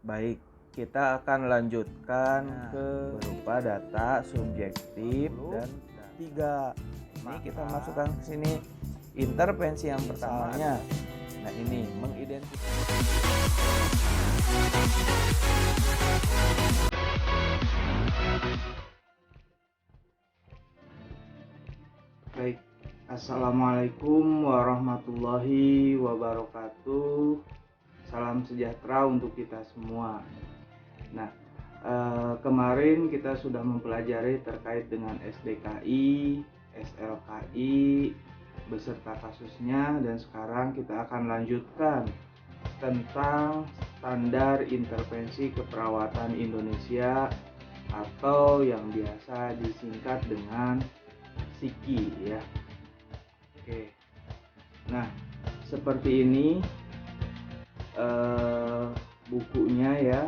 Baik, kita akan lanjutkan ke berupa data subjektif dan tiga. Ini kita masukkan ke sini intervensi yang pertamanya. Nah, ini mengidentifikasi. Baik, Assalamualaikum warahmatullahi wabarakatuh. Salam sejahtera untuk kita semua. Nah, kemarin kita sudah mempelajari terkait dengan SDKI, SLKI, beserta kasusnya, dan sekarang kita akan lanjutkan tentang standar intervensi keperawatan Indonesia atau yang biasa disingkat dengan SIKI ya. Oke. Nah, seperti ini bukunya ya.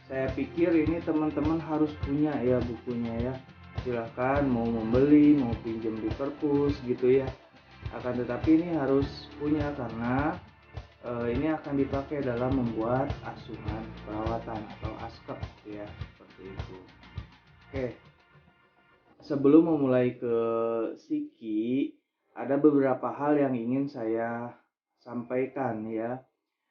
Saya pikir ini teman-teman harus punya ya bukunya ya. Silahkan mau membeli, mau pinjam di perpus gitu ya. Akan tetapi ini harus punya karena ini akan dipakai dalam membuat asuhan perawatan atau askep ya, seperti itu. Oke. Sebelum memulai ke Siki, ada beberapa hal yang ingin saya sampaikan ya.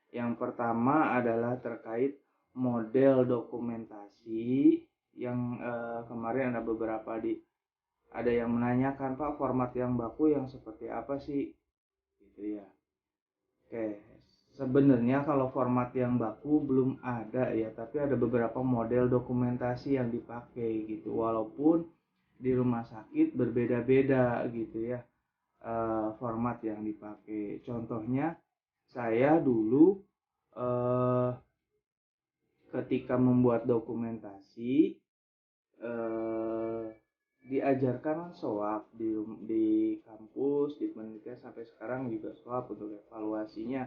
Yang pertama adalah terkait model dokumentasi yang kemarin ada yang menanyakan, Pak, format yang baku yang seperti apa sih? Gitu ya. Oke, sebenarnya kalau format yang baku belum ada ya, tapi ada beberapa model dokumentasi yang dipakai gitu. Walaupun di rumah sakit berbeda-beda gitu ya, format yang dipakai. Contohnya saya dulu eh, ketika membuat dokumentasi eh, diajarkan SOAP di kampus, di penelitian sampai sekarang juga SOAP untuk evaluasinya.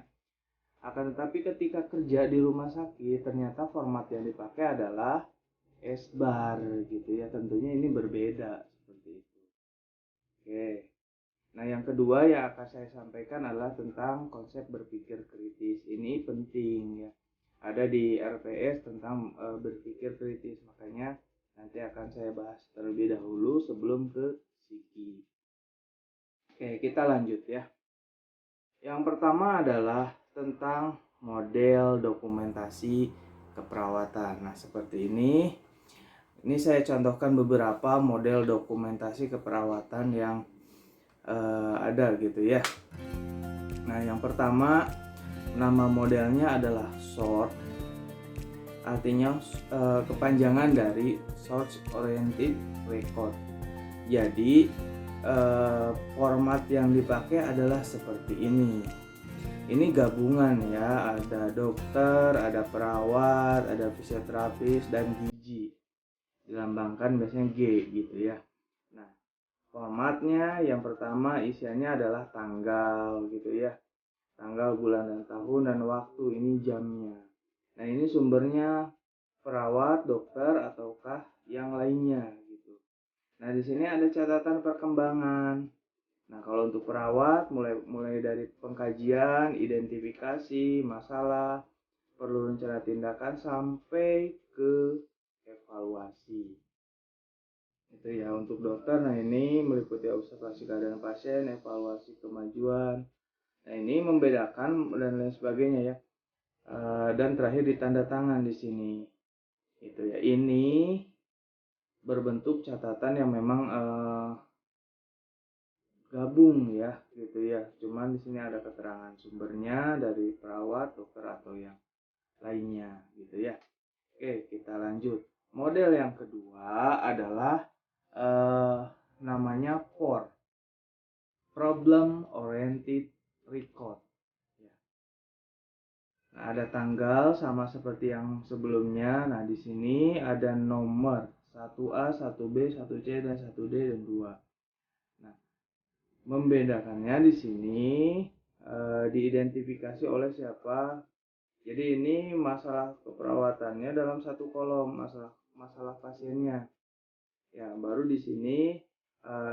Akan tetapi ketika kerja di rumah sakit ternyata format yang dipakai adalah SBAR gitu ya. Tentunya ini berbeda seperti itu. Oke. Nah, yang kedua yang akan saya sampaikan adalah tentang konsep berpikir kritis. Ini penting ya. Ada di RPS tentang berpikir kritis. Makanya nanti akan saya bahas terlebih dahulu sebelum ke Siki. Oke, kita lanjut ya. Yang pertama adalah tentang model dokumentasi keperawatan. Nah, seperti ini. Ini saya contohkan beberapa model dokumentasi keperawatan yang ada gitu ya. Nah, yang pertama nama modelnya adalah SORT. Artinya kepanjangan dari Source Oriented Record. Jadi format yang dipakai adalah seperti ini. Ini gabungan ya, ada dokter, ada perawat, ada fisioterapis dan gizi. Dilambangkan biasanya G gitu ya. Nah, formatnya yang pertama isiannya adalah tanggal gitu ya. Tanggal, bulan, dan tahun, dan waktu, ini jamnya. Nah, ini sumbernya perawat, dokter, ataukah yang lainnya gitu. Nah, di sini ada catatan perkembangan. Nah, kalau untuk perawat mulai dari pengkajian, identifikasi masalah, perlu rencana tindakan sampai ke evaluasi. Itu ya untuk dokter. Nah, ini meliputi observasi keadaan pasien, evaluasi kemajuan. Nah, ini membedakan dan lain sebagainya ya. Dan terakhir ditanda tangan di sini. Itu ya. Ini berbentuk catatan yang memang gabung ya, gitu ya. Cuman di sini ada keterangan sumbernya dari perawat, dokter atau yang lainnya, gitu ya. Oke, kita lanjut. Model yang kedua adalah eh, namanya POR, Problem Oriented Record. Ya. Nah, ada tanggal sama seperti yang sebelumnya. Nah, di sini ada nomor 1A, 1B, 1C, dan 1D, dan 2. Nah, membedakannya di sini diidentifikasi oleh siapa. Jadi ini masalah keperawatannya dalam satu kolom, masalah pasiennya. Ya, baru di sini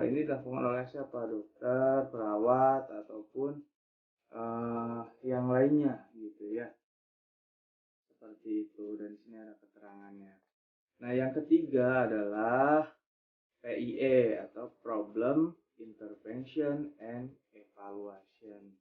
ini dilakukan oleh siapa? Dokter, perawat, ataupun yang lainnya gitu ya. seperti itu, dan di sini ada keterangannya. Nah, yang ketiga adalah PIE atau Problem Intervention and Evaluation.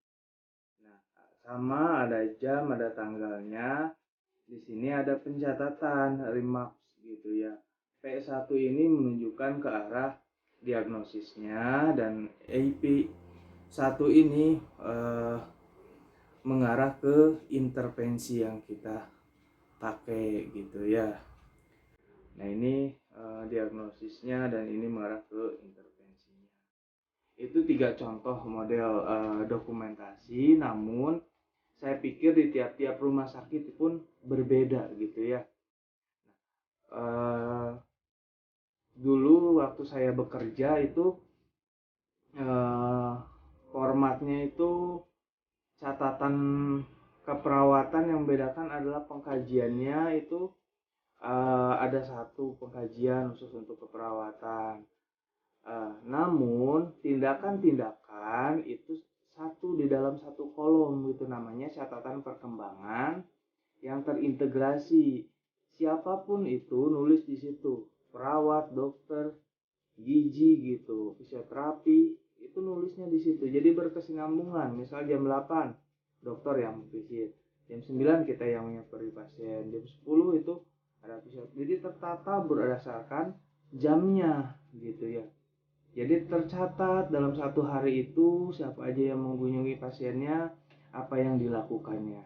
Nah, sama ada jam, ada tanggalnya. Di sini ada pencatatan remarks gitu ya. P1 ini menunjukkan ke arah diagnosisnya, dan AP1 ini mengarah ke intervensi yang kita pakai gitu ya. Nah, ini diagnosisnya, dan ini mengarah ke intervensinya. Itu 3 contoh model dokumentasi, namun saya pikir di tiap-tiap rumah sakit pun berbeda gitu ya. Dulu waktu saya bekerja itu formatnya itu catatan keperawatan, yang membedakan adalah pengkajiannya itu ada satu pengkajian khusus untuk keperawatan. Namun tindakan-tindakan itu satu di dalam satu kolom gitu, namanya catatan perkembangan yang terintegrasi. Siapapun itu nulis di situ, perawat, dokter, gizi gitu, fisioterapi, itu nulisnya di situ. Jadi berkesinambungan. Misal jam 8 dokter yang visit, jam 9 kita yang menyapari pasien, jam 10 itu ada fisioterapi. Jadi tertata berdasarkan jamnya gitu ya. Jadi tercatat dalam satu hari itu siapa aja yang mengunjungi pasiennya, apa yang dilakukannya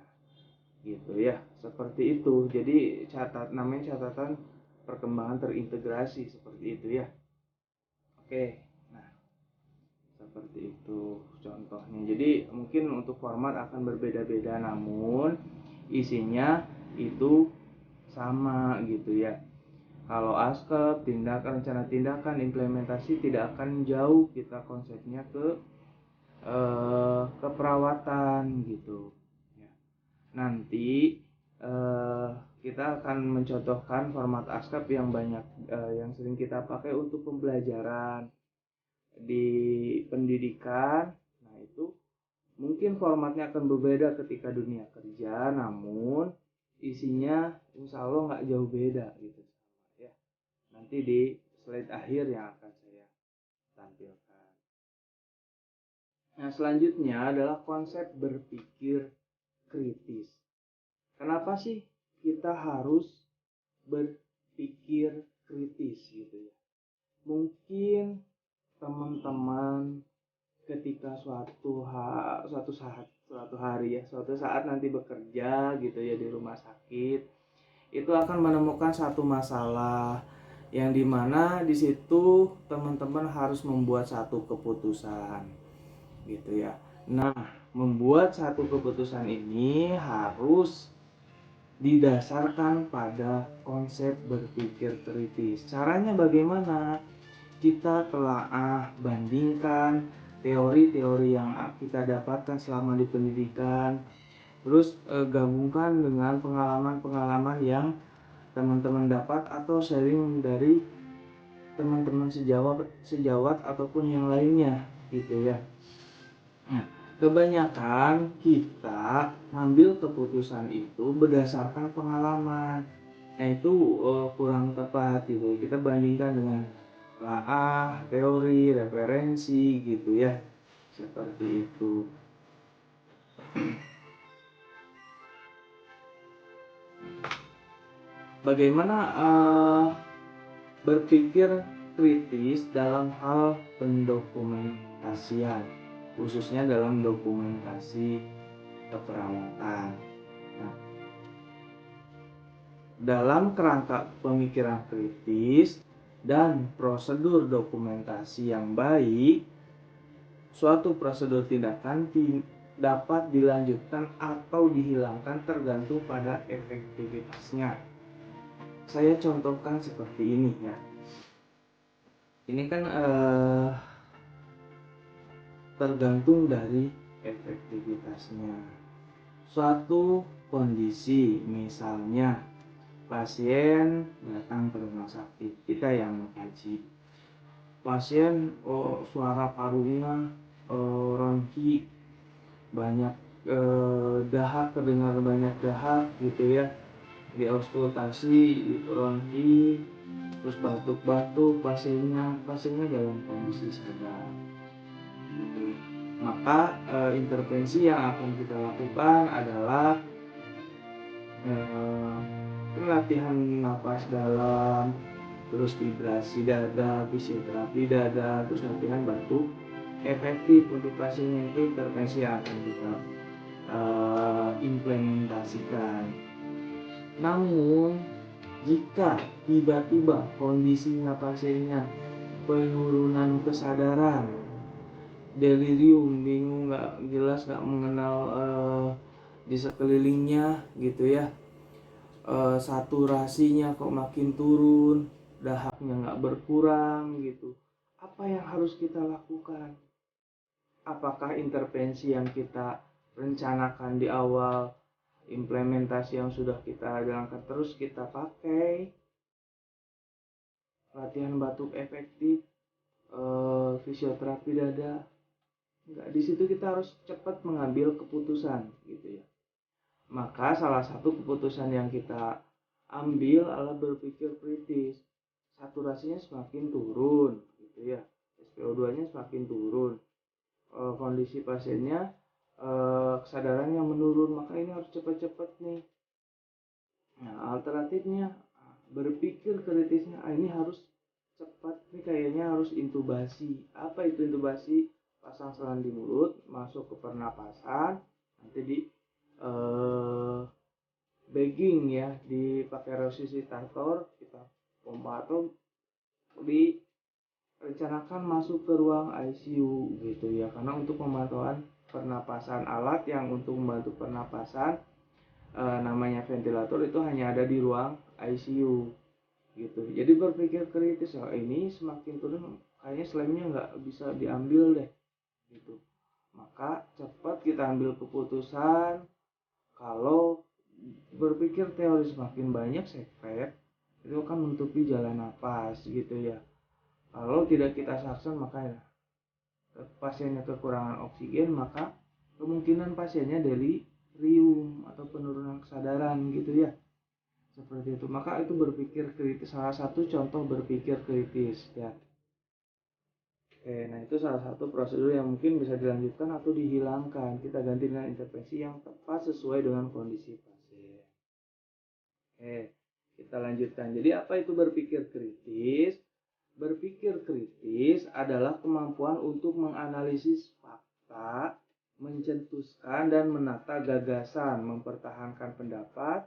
gitu ya, seperti itu. Jadi namanya catatan perkembangan terintegrasi, seperti itu ya. Oke, nah seperti itu contohnya. Jadi mungkin untuk format akan berbeda-beda, namun isinya itu sama gitu ya. Kalau ASKEP, rencana tindakan, implementasi tidak akan jauh kita konsepnya ke keperawatan gitu. Nanti kita akan mencontohkan format ASCAP yang banyak yang sering kita pakai untuk pembelajaran di pendidikan. Nah, itu mungkin formatnya akan berbeda ketika dunia kerja, namun isinya insya Allah nggak jauh beda gitu ya. Nanti di slide akhir yang akan saya tampilkan. Nah, selanjutnya adalah konsep berpikir kritis. Kenapa sih kita harus berpikir kritis gitu ya? Mungkin teman-teman ketika suatu saat nanti bekerja gitu ya di rumah sakit, itu akan menemukan satu masalah yang dimana di situ teman-teman harus membuat satu keputusan gitu ya. Nah, membuat satu keputusan ini harus didasarkan pada konsep berpikir kritis. Caranya bagaimana? Kita telah bandingkan teori-teori yang kita dapatkan selama di pendidikan, terus gabungkan dengan pengalaman-pengalaman yang teman-teman dapat atau sharing dari teman-teman sejawat ataupun yang lainnya gitu ya. Nah, kebanyakan kita ngambil keputusan itu berdasarkan pengalaman. Nah, itu kurang tepat gitu. Kita bandingkan dengan teori, referensi gitu ya. Seperti itu. Bagaimana berpikir kritis dalam hal pendokumentasian, khususnya dalam dokumentasi keperawatan. Nah, dalam kerangka pemikiran kritis dan prosedur dokumentasi yang baik, suatu prosedur tindakan dapat dilanjutkan atau dihilangkan tergantung pada efektivitasnya. Saya contohkan seperti ini ya. Ini kan tergantung dari efektivitasnya. Suatu kondisi, misalnya pasien datang ke rumah sakit, kita yang mengkaji. Pasien suara parunya ronki, banyak dahak, terdengar banyak dahak gitu ya. di auskultasi, di bronki, terus batuk-batuk, pasiennya dalam kondisi sadar. Gitu. Maka intervensi yang akan kita lakukan adalah latihan napas dalam, terus vibrasi dada, fisioterapi dada, terus latihan batuk efektif untuk pasiennya. Itu intervensi yang akan kita implementasikan. Namun jika tiba-tiba kondisinya pasiennya penurunan kesadaran, delirium, bingung, nggak jelas, nggak mengenal di sekelilingnya gitu ya, saturasinya kok makin turun, dahaknya nggak berkurang gitu, apa yang harus kita lakukan? Apakah intervensi yang kita rencanakan di awal, implementasi yang sudah kita jalankan terus kita pakai, latihan batuk efektif, fisioterapi dada? Enggak, di situ kita harus cepat mengambil keputusan gitu ya. Maka salah satu keputusan yang kita ambil adalah berpikir kritis. Saturasinya semakin turun gitu ya, SpO2-nya semakin turun, kondisi pasiennya kesadarannya menurun, maka ini harus cepat-cepat nih. Nah, alternatifnya berpikir kritisnya, ini harus cepat nih, kayaknya harus intubasi. Apa itu intubasi? Pasang selang di mulut, masuk ke pernapasan, nanti di bagging ya, dipakai resusitator, kita pompa atau direncanakan masuk ke ruang ICU gitu ya, karena untuk pemantauan pernapasan, alat yang untuk membantu pernapasan namanya ventilator itu hanya ada di ruang ICU gitu. Jadi berpikir kritis, oh ini semakin turun, kayaknya slamnya nggak bisa diambil deh gitu. Maka cepat kita ambil keputusan. Kalau berpikir teori semakin banyak sekret, itu akan menutupi jalan napas gitu ya. Kalau tidak kita saksen, maka pasiennya kekurangan oksigen, maka kemungkinan pasiennya delirium atau penurunan kesadaran gitu ya, seperti itu. Maka itu berpikir kritis, salah satu contoh berpikir kritis ya. Oke, nah itu salah satu prosedur yang mungkin bisa dilanjutkan atau dihilangkan. Kita ganti dengan intervensi yang tepat sesuai dengan kondisi pasien. Oke, kita lanjutkan. Jadi apa itu berpikir kritis? Berpikir kritis adalah kemampuan untuk menganalisis fakta, mencetuskan dan menata gagasan, mempertahankan pendapat,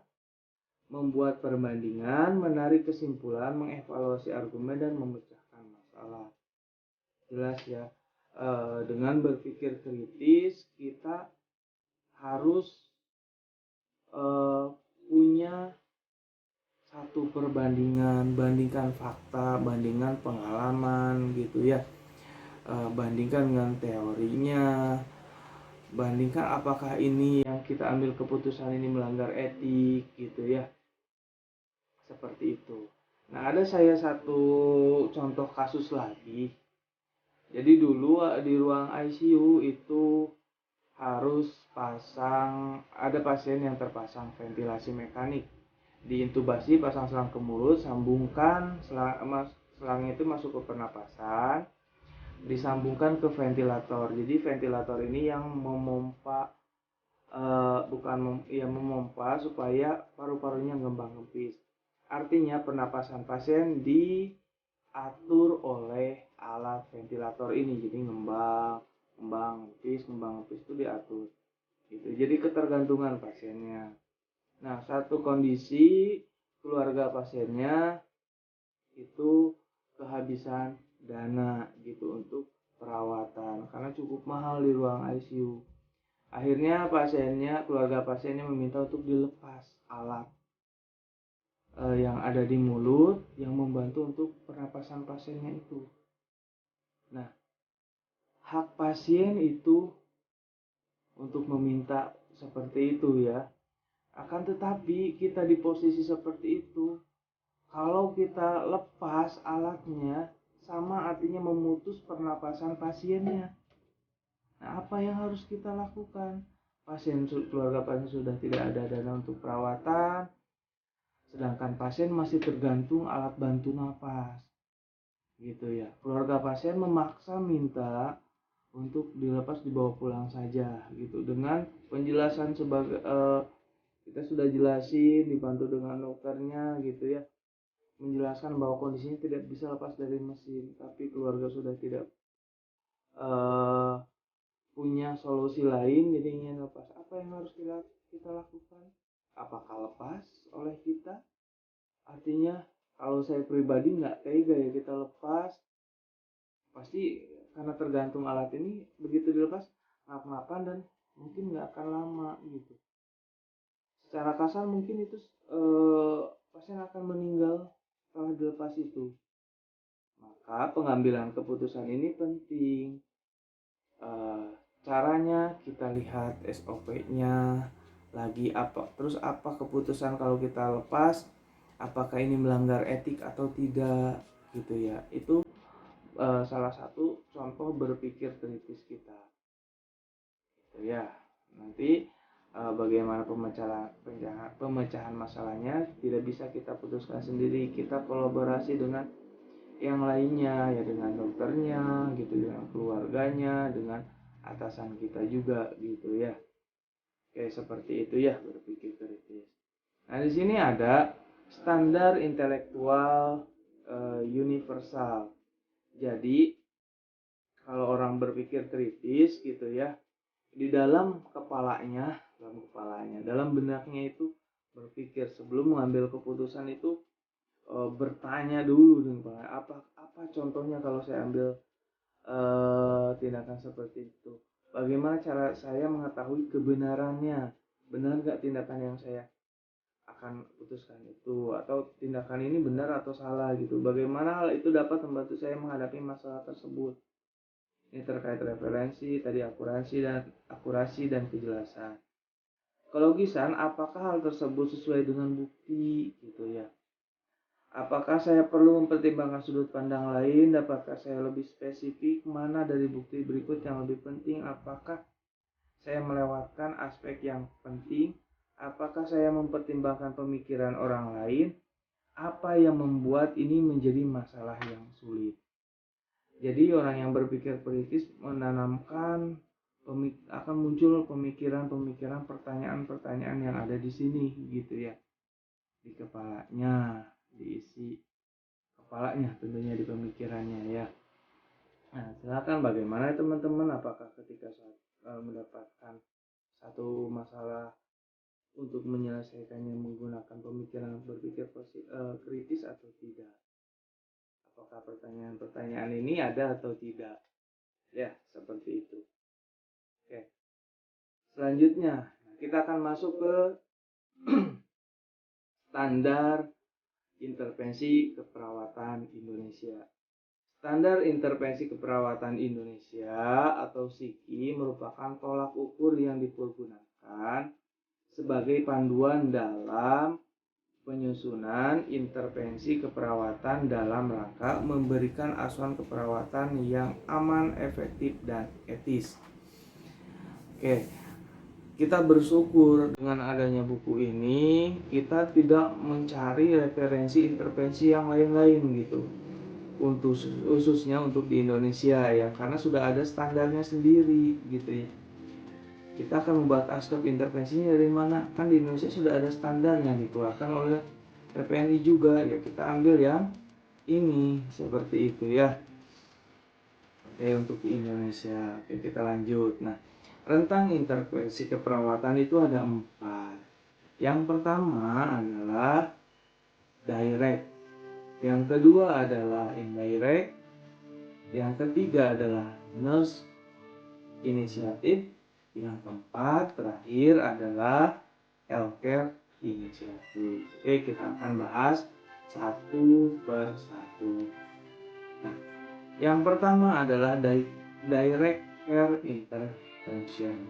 membuat perbandingan, menarik kesimpulan, mengevaluasi argumen, dan memecahkan masalah. Jelas ya, dengan berpikir kritis kita harus punya satu perbandingan, bandingkan fakta, bandingkan pengalaman gitu ya, bandingkan dengan teorinya, bandingkan apakah ini yang kita ambil keputusan ini melanggar etik gitu ya, seperti itu. Nah, ada saya satu contoh kasus lagi. Jadi dulu di ruang ICU itu harus ada pasien yang terpasang ventilasi mekanik, diintubasi, pasang selang ke mulut, sambungkan selang itu masuk ke pernapasan, disambungkan ke ventilator. Jadi ventilator ini yang memompa memompa supaya paru-parunya ngembang-ngempis. Artinya pernapasan pasien diatur oleh alat ventilator ini, jadi ngembang ngempis itu diatur gitu. Jadi ketergantungan pasiennya. Nah, satu kondisi keluarga pasiennya itu kehabisan dana gitu untuk perawatan karena cukup mahal di ruang ICU. Akhirnya keluarga pasiennya meminta untuk dilepas alat yang ada di mulut yang membantu untuk pernapasan pasiennya itu. Nah, hak pasien itu untuk meminta seperti itu ya. Akan tetapi kita di posisi seperti itu, kalau kita lepas alatnya, sama artinya memutus pernapasan pasiennya. Nah, apa yang harus kita lakukan? Keluarga pasien sudah tidak ada dana untuk perawatan, sedangkan pasien masih tergantung alat bantu napas gitu ya. Keluarga pasien memaksa minta untuk dilepas dibawa pulang saja gitu, dengan penjelasan sebagai kita sudah jelasin dibantu dengan dokternya gitu ya, menjelaskan bahwa kondisinya tidak bisa lepas dari mesin, tapi keluarga sudah tidak eh, punya solusi lain, jadi ingin lepas. Apa yang harus kita lakukan? Apakah lepas oleh kita? Artinya kalau saya pribadi nggak tega ya kita lepas, pasti karena tergantung alat ini, begitu dilepas ngap-ngapan dan mungkin nggak akan lama gitu. Secara kasar mungkin itu pasien akan meninggal setelah dilepas itu. Maka pengambilan keputusan ini penting. Caranya kita lihat SOP-nya lagi apa, terus apa keputusan kalau kita lepas, apakah ini melanggar etik atau tidak gitu ya. Itu salah satu contoh berpikir kritis kita gitu ya. Nanti bagaimana pemecahan masalahnya tidak bisa kita putuskan sendiri, kita kolaborasi dengan yang lainnya ya, dengan dokternya gitu, dengan keluarganya, dengan atasan kita juga gitu ya. Oke, seperti itu ya berpikir kritis. Nah, di sini ada standar intelektual universal. Jadi kalau orang berpikir kritis gitu ya, di dalam kepalanya, dalam benaknya itu berpikir sebelum mengambil keputusan itu, bertanya dulu dengan apa contohnya kalau saya ambil tindakan seperti itu. Bagaimana cara saya mengetahui kebenarannya? Benar nggak tindakan yang saya akan putuskan itu, atau tindakan ini benar atau salah gitu. Bagaimana hal itu dapat membantu saya menghadapi masalah tersebut. Ini terkait referensi, tadi akurasi dan kejelasan. Kelogisan, apakah hal tersebut sesuai dengan bukti gitu ya. Apakah saya perlu mempertimbangkan sudut pandang lain? Dapatkah saya lebih spesifik? Mana dari bukti berikut yang lebih penting? Apakah saya melewatkan aspek yang penting? Apakah saya mempertimbangkan pemikiran orang lain? Apa yang membuat ini menjadi masalah yang sulit? Jadi orang yang berpikir kritis menanamkan akan muncul pemikiran-pemikiran, pertanyaan-pertanyaan yang ada di sini gitu ya, di kepalanya, diisi kepalanya tentunya, di pemikirannya ya. Nah, silakan bagaimana teman-teman, apakah ketika saat mendapatkan satu masalah untuk menyelesaikannya menggunakan pemikiran berpikir kritis atau tidak? Apakah pertanyaan-pertanyaan ini ada atau tidak? Ya, seperti itu. Oke. Selanjutnya, kita akan masuk ke standar intervensi keperawatan Indonesia. Standar intervensi keperawatan Indonesia atau SIKI merupakan tolak ukur yang dipergunakan sebagai panduan dalam penyusunan intervensi keperawatan dalam rangka memberikan asuhan keperawatan yang aman, efektif, dan etis. Oke, kita bersyukur dengan adanya buku ini, kita tidak mencari referensi intervensi yang lain-lain gitu. Untuk khususnya untuk di Indonesia ya, karena sudah ada standarnya sendiri gitu ya. Kita akan membuat aspek intervensinya dari mana? Kan di Indonesia sudah ada standar yang dikeluarkan oleh PPNI juga ya, kita ambil yang ini seperti itu ya. Oke, untuk di Indonesia. Oke, kita lanjut. Nah, rentang intervensi keperawatan itu ada 4. Yang pertama adalah direct, yang kedua adalah indirect, yang ketiga adalah nurse initiative, yang keempat terakhir adalah healthcare initiative. Oke, kita akan bahas satu per satu. Nah, yang pertama adalah direct care intervention.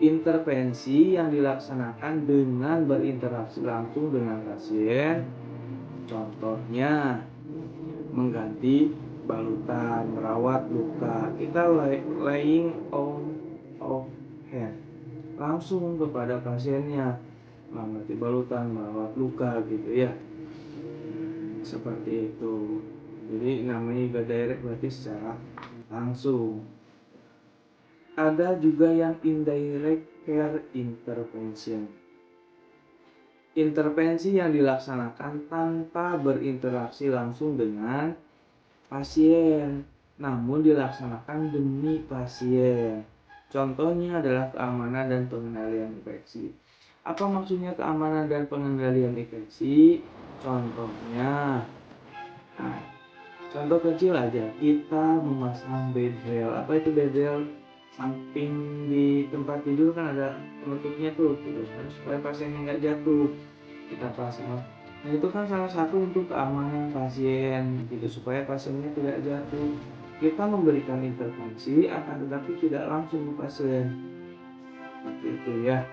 Intervensi yang dilaksanakan dengan berinteraksi langsung dengan pasien. Contohnya mengganti balutan, merawat luka. Kita laying on of hand langsung kepada pasiennya. mengerti balutan, merawat luka gitu ya, seperti itu. Jadi namanya juga direct berarti secara langsung. Ada juga yang indirect care intervention. Intervensi yang dilaksanakan tanpa berinteraksi langsung dengan pasien, namun dilaksanakan demi pasien. Contohnya adalah keamanan dan pengendalian infeksi. Apa maksudnya keamanan dan pengendalian infeksi? Contohnya, contoh kecil aja, kita memasang bed rail. Apa itu bed rail? Samping di tempat tidur kan ada penutupnya tuh, gitu, supaya pasiennya nggak jatuh, kita pasang. Nah itu kan salah satu untuk keamanan pasien, gitu, supaya pasiennya tidak jatuh. Kita memberikan intervensi, akan tetapi tidak langsung ke pasien, seperti itu ya.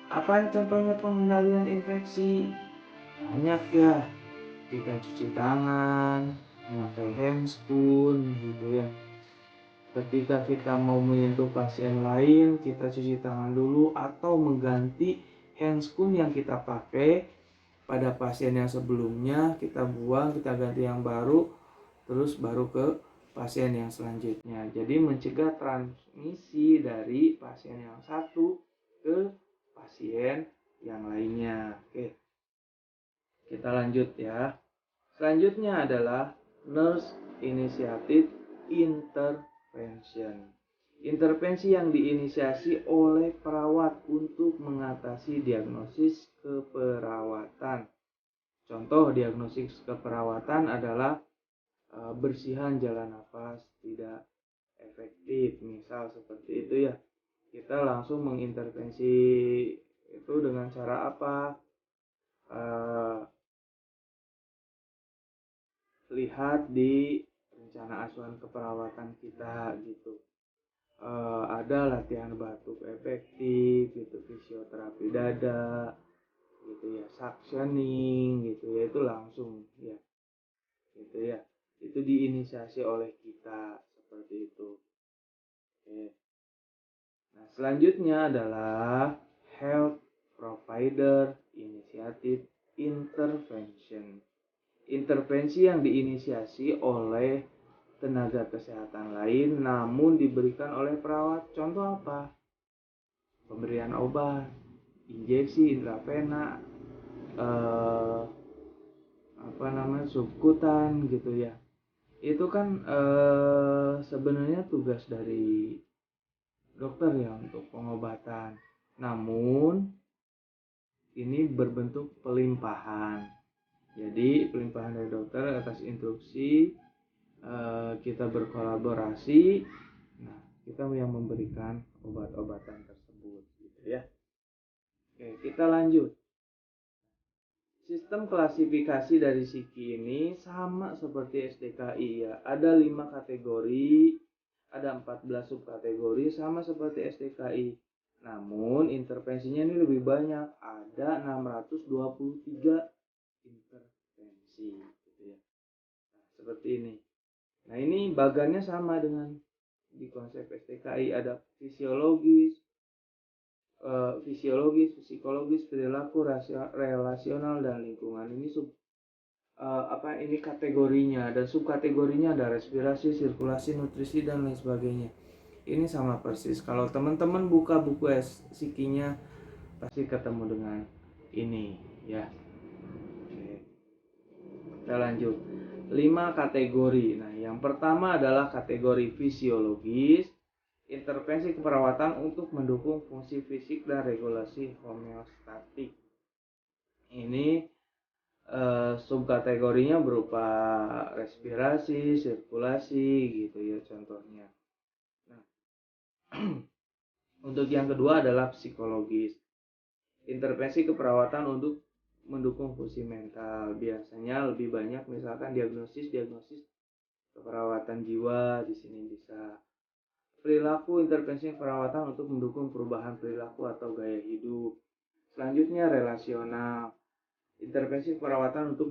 Apa yang contohnya pengendalian infeksi? Banyak ya, kita cuci tangan, memakai handscoon gitu ya. Ketika kita mau menyentuh pasien lain, kita cuci tangan dulu atau mengganti handscoon yang kita pakai pada pasien yang sebelumnya, kita buang, kita ganti yang baru, terus baru ke pasien yang selanjutnya. Jadi mencegah transmisi dari pasien yang satu ke pasien yang lainnya. Oke, kita lanjut ya. Selanjutnya adalah nurse initiated intervention. Intervensi yang diinisiasi oleh perawat untuk mengatasi diagnosis keperawatan. Contoh diagnosis keperawatan adalah bersihan jalan nafas tidak efektif, misal seperti itu ya. Kita langsung mengintervensi itu dengan cara apa? Lihat di rencana asuhan keperawatan kita gitu. Ada latihan batuk efektif gitu, fisioterapi dada gitu ya, suctioning gitu ya, itu langsung ya gitu ya, itu diinisiasi oleh kita seperti itu. Oke. Nah selanjutnya adalah health provider initiative intervention. Intervensi yang diinisiasi oleh tenaga kesehatan lain namun diberikan oleh perawat. Contoh apa? Pemberian obat, injeksi intravena, subkutan gitu ya. Itu kan sebenarnya tugas dari dokter ya untuk pengobatan. Namun ini berbentuk pelimpahan. Jadi pelimpahan dari dokter atas instruksi, kita berkolaborasi. Nah, kita yang memberikan obat-obatan tersebut gitu ya. Oke, kita lanjut. Sistem klasifikasi dari Psiki ini sama seperti SDKI ya. Ada 5 kategori, ada 14 subkategori, sama seperti SDKI. Namun intervensinya ini lebih banyak, ada 623 intervensi gitu ya. Nah, seperti ini. Nah, ini bagannya sama dengan di konsep STKI, ada fisiologis, psikologis, perilaku, relasional dan lingkungan. Ini ini kategorinya, dan subkategorinya ada respirasi, sirkulasi, nutrisi dan lain sebagainya. Ini sama persis. Kalau teman-teman buka buku psikinya pasti ketemu dengan ini ya. Oke. Kita lanjut. 5 kategori. Nah, yang pertama adalah kategori fisiologis, intervensi keperawatan untuk mendukung fungsi fisik dan regulasi homeostatik. Ini subkategorinya berupa respirasi, sirkulasi gitu ya contohnya. Nah, untuk yang kedua adalah psikologis. Intervensi keperawatan untuk mendukung fungsi mental. Biasanya lebih banyak misalkan diagnosis keperawatan jiwa di sini bisa. Perilaku, intervensi perawatan untuk mendukung perubahan perilaku atau gaya hidup. Selanjutnya relasional. Intervensi perawatan untuk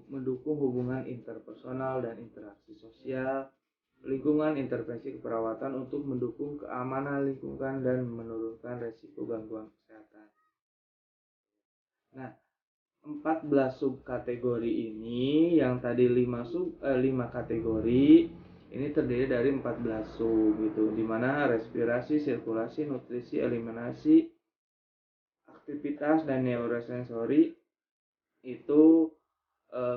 mendukung hubungan interpersonal dan interaksi sosial. Lingkungan, intervensi keperawatan untuk mendukung keamanan lingkungan dan menurunkan resiko gangguan kesehatan. Nah, 14 subkategori ini yang tadi 5 kategori ini terdiri dari 14 sub gitu, dimana respirasi, sirkulasi, nutrisi, eliminasi, aktivitas, dan neurosensori itu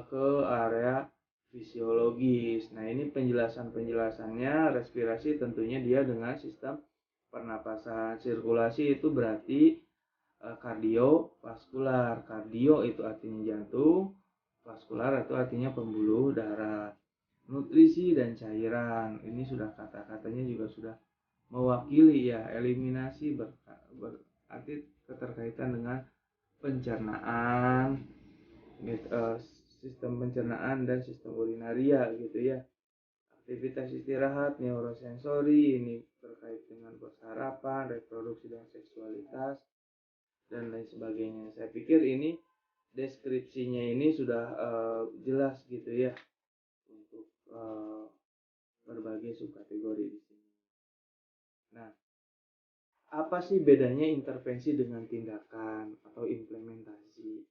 ke area fisiologis. Nah, ini penjelasannya. Respirasi tentunya dia dengan sistem pernapasan. Sirkulasi itu berarti kardiovaskular. Kardio itu artinya jantung, vaskular itu artinya pembuluh darah. Nutrisi dan cairan, ini sudah kata-katanya juga sudah mewakili ya. Eliminasi berarti keterkaitan dengan pencernaan, sistem pencernaan dan sistem urinaria gitu ya. Aktivitas istirahat, neurosensori ini terkait dengan persarapan, reproduksi dan seksualitas dan lain sebagainya. Saya pikir ini deskripsinya ini sudah jelas gitu ya untuk berbagai subkategori di sini. Nah, apa sih bedanya intervensi dengan tindakan atau implementasi?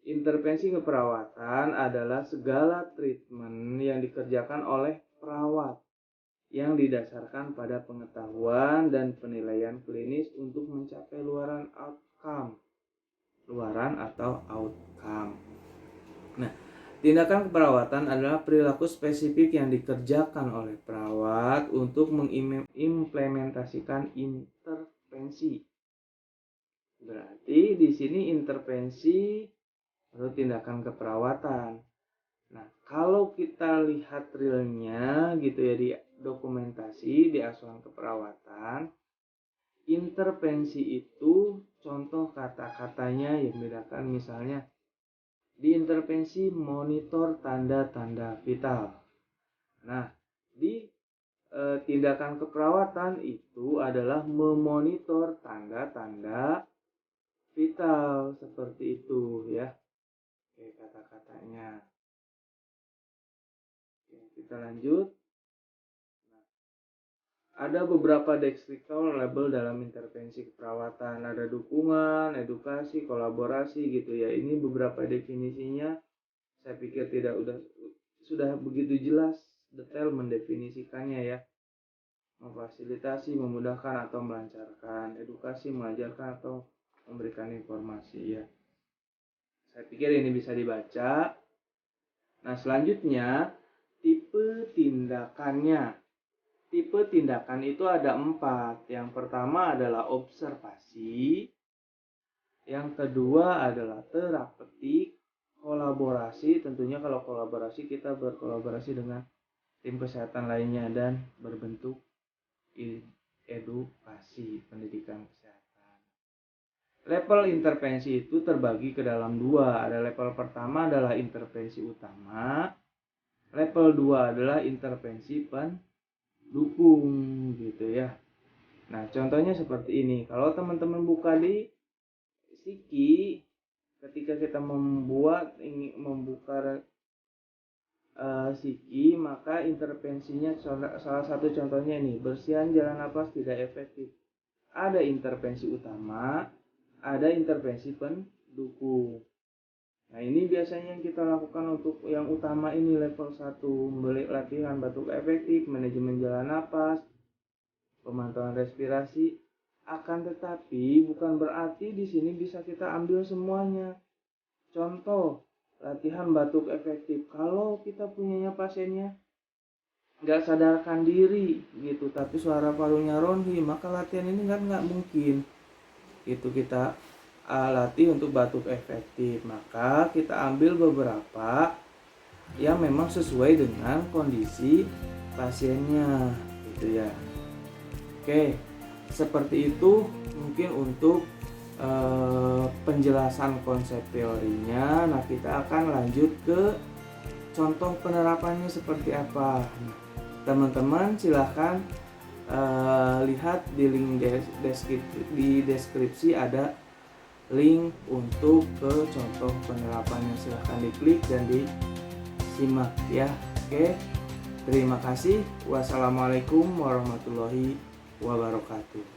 Intervensi keperawatan adalah segala treatment yang dikerjakan oleh perawat yang didasarkan pada pengetahuan dan penilaian klinis untuk mencapai luaran atau outcome. Nah, tindakan keperawatan adalah perilaku spesifik yang dikerjakan oleh perawat untuk mengimplementasikan intervensi. Berarti di sini intervensi atau tindakan keperawatan. Nah, kalau kita lihat realnya gitu ya di dokumentasi di asuhan keperawatan, intervensi itu contoh kata-katanya yang bedakan, misalnya di intervensi monitor tanda-tanda vital. Nah, di tindakan keperawatan itu adalah memonitor tanda-tanda vital seperti itu ya. Oke, kata-katanya. Oke, kita lanjut. Nah, ada beberapa deskriptor label dalam intervensi keperawatan. Ada dukungan, edukasi, kolaborasi gitu ya. Ini beberapa definisinya. Saya pikir sudah begitu jelas, detail mendefinisikannya ya. Memfasilitasi, memudahkan atau melancarkan, edukasi, mengajarkan atau memberikan informasi ya. Saya pikir ini bisa dibaca. Nah, selanjutnya tipe tindakannya. Tipe tindakan itu ada 4. Yang pertama adalah observasi. Yang kedua adalah terapeutik, kolaborasi. Tentunya kalau kolaborasi kita berkolaborasi dengan tim kesehatan lainnya dan berbentuk edukasi pendidikan kesehatan. Level intervensi itu terbagi ke dalam 2. Ada level pertama adalah intervensi utama. Level 2 adalah intervensi pendukung gitu ya. Nah, contohnya seperti ini. Kalau teman-teman buka di Siki, ketika kita ingin membuka Siki, maka intervensinya salah satu contohnya ini, bersihan jalan napas tidak efektif. Ada intervensi utama, ada intervensi pendukung. Nah, ini biasanya yang kita lakukan untuk yang utama ini level 1, latihan batuk efektif, manajemen jalan napas, pemantauan respirasi. Akan tetapi bukan berarti di sini bisa kita ambil semuanya. Contoh, latihan batuk efektif. Kalau kita punyanya pasiennya nggak sadarkan diri gitu, tapi suara parunya ronhi, maka latihan ini nggak mungkin. Itu kita latih untuk batuk efektif. Maka kita ambil beberapa yang memang sesuai dengan kondisi pasiennya gitu ya. Oke, seperti itu mungkin untuk penjelasan konsep teorinya. Nah, kita akan lanjut ke contoh penerapannya seperti apa. Nah, teman-teman silahkan lihat di link di deskripsi ada link untuk ke contoh penerapannya. Silahkan diklik dan disimak ya. Oke, terima kasih. Wassalamualaikum warahmatullahi wabarakatuh.